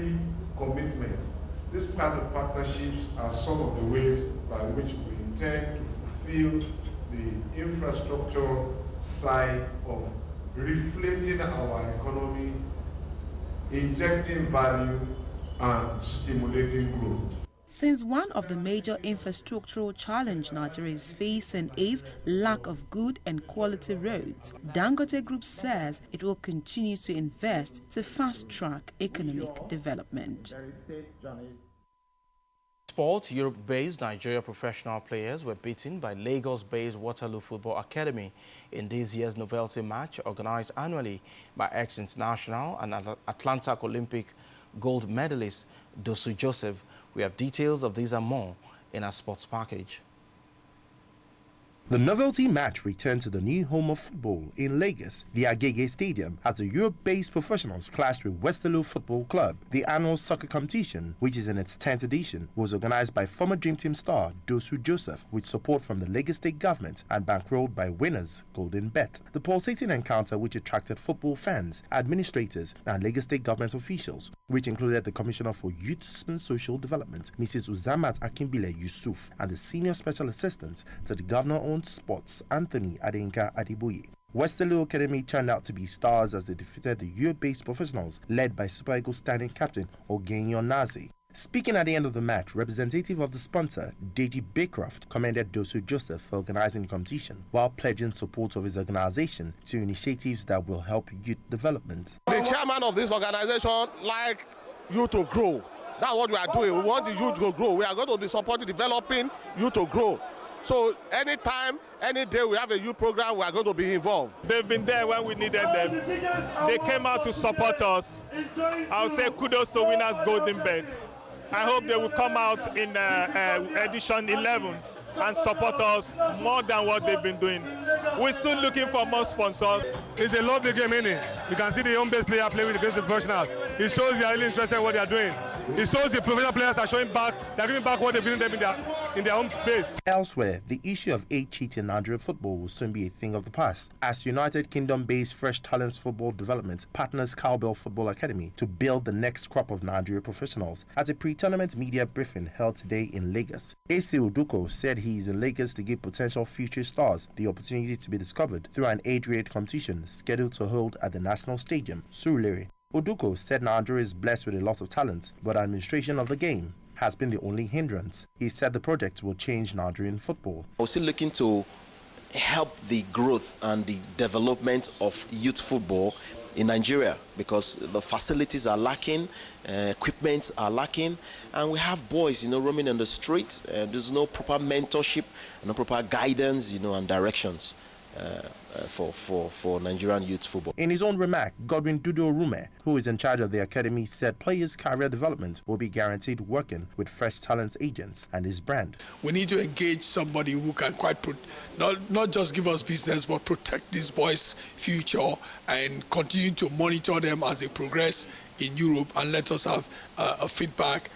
community commitment. These kind of partnerships are some of the ways by which we intend to fulfill the infrastructure side of reflating our economy, injecting value, and stimulating growth. Since one of the major infrastructural challenges Nigeria is facing is lack of good and quality roads, Dangote Group says it will continue to invest to fast-track economic development. Sport, Europe-based Nigeria professional players were beaten by Lagos-based Waterloo Football Academy in this year's novelty match organized annually by ex-international and Atlantic Olympic gold medalist Dosu Joseph. We have details of these and more in our sports package. The novelty match returned to the new home of football in Lagos, the Agege Stadium, as the Europe-based professionals clashed with Waterloo Football Club. The annual soccer competition, which is in its 10th edition, was organized by former Dream Team star Dosu Joseph with support from the Lagos State government and bankrolled by winners Golden Bet. The pulsating encounter, which attracted football fans, administrators and Lagos State government officials, which included the Commissioner for Youth and Social Development, Mrs. Uzamat Akimbile Yusuf, and the Senior Special Assistant to the Governor-owned Sports, Anthony Adeyinka Adeboye. Waterloo Academy turned out to be stars as they defeated the Europe-based professionals led by Super Eagles standing captain Ogenyo Nazi. Speaking at the end of the match, representative of the sponsor, Deji Baycroft, commended Dosu Joseph for organizing the competition while pledging support of his organization to initiatives that will help youth development. The chairman of this organization like youth to grow. That's what we are doing. We want the youth to grow. We are going to be supporting developing youth to grow. So anytime, any day we have a youth program, we are going to be involved. They've been there when we needed them. They came out to support us. I'll say kudos to winners Golden Bet. I hope they will come out in edition 11 and support us more than what they've been doing. We're still looking for more sponsors. It's a lovely game, isn't it? You can see the home-based player playing with the professionals. It shows they are really interested in what they are doing. It shows the professional players are showing back, they're giving back what they've given them in their own place. Elsewhere, the issue of age cheating in Nigerian football will soon be a thing of the past, as United Kingdom-based Fresh Talents Football Development partners Cowbell Football Academy to build the next crop of Nigeria professionals at a pre-tournament media briefing held today in Lagos. AC Uduko said he is in Lagos to give potential future stars the opportunity to be discovered through an age-grade competition scheduled to hold at the National Stadium, Surulere. Uduko said Nigeria is blessed with a lot of talent, but administration of the game has been the only hindrance. He said the project will change Nigerian football. We're still looking to help the growth and the development of youth football in Nigeria because the facilities are lacking, equipment are lacking, and we have boys, roaming on the streets. There's no proper mentorship, no proper guidance, and directions. For Nigerian youth football. In his own remark, Godwin Dudo Rume, who is in charge of the academy, said players' career development will be guaranteed working with Fresh Talents agents and his brand. We need to engage somebody who can not just give us business, but protect these boys' future and continue to monitor them as they progress in Europe and let us have a feedback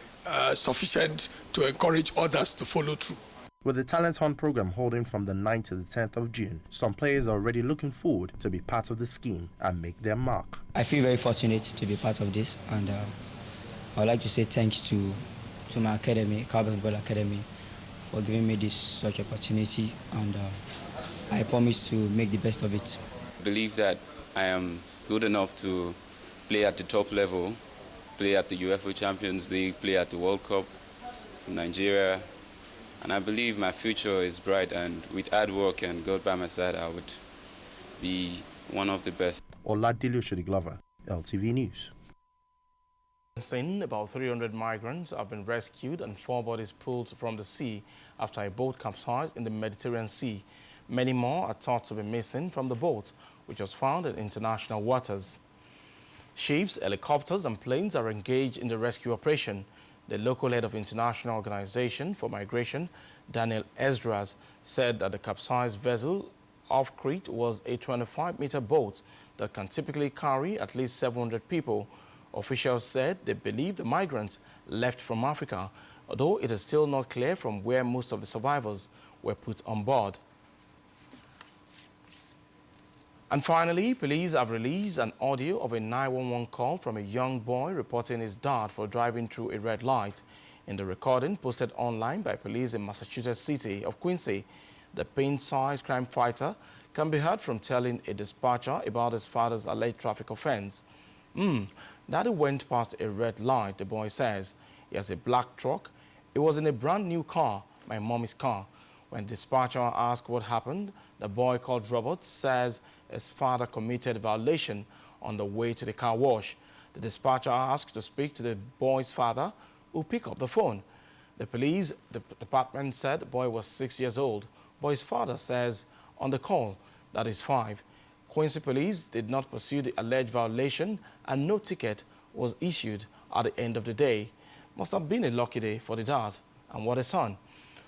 sufficient to encourage others to follow through. With the Talent Hunt program holding from the 9th to the 10th of June, some players are already looking forward to be part of the scheme and make their mark. I feel very fortunate to be part of this, and I would like to say thanks to my academy, Cowbell Football Academy, for giving me this such opportunity, and I promise to make the best of it. I believe that I am good enough to play at the top level, play at the UEFA Champions League, play at the World Cup for Nigeria. And I believe my future is bright, and with hard work and God by my side, I would be one of the best. Oladile Oshodi-Glover, LTV News. About 300 migrants have been rescued and 4 bodies pulled from the sea after a boat capsized in the Mediterranean Sea. Many more are thought to be missing from the boat, which was found in international waters. Ships, helicopters and planes are engaged in the rescue operation. The local head of International Organization for Migration, Daniel Esdras, said that the capsized vessel off Crete was a 25-meter boat that can typically carry at least 700 people. Officials said they believe the migrants left from Africa, although it is still not clear from where most of the survivors were put on board. And finally, police have released an audio of a 911 call from a young boy reporting his dad for driving through a red light. In the recording posted online by police in Massachusetts City of Quincy, the paint-sized crime fighter can be heard from telling a dispatcher about his father's alleged traffic offense. Daddy went past a red light, the boy says. He has a black truck. It was in a brand new car, my mommy's car. When dispatcher asked what happened, the boy called Robert says his father committed a violation on the way to the car wash. The dispatcher asked to speak to the boy's father, who picked up the phone. The police department said the boy was 6 years old. Boy's father says on the call that he's 5. Quincy police did not pursue the alleged violation and no ticket was issued at the end of the day. Must have been a lucky day for the dad, and what a son.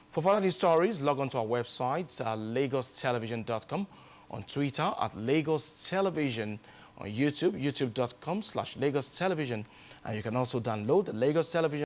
For further news stories, log on to our website at lagostelevision.com, on Twitter at Lagos Television, on YouTube, youtube.com/Lagos Television, and you can also download the Lagos Television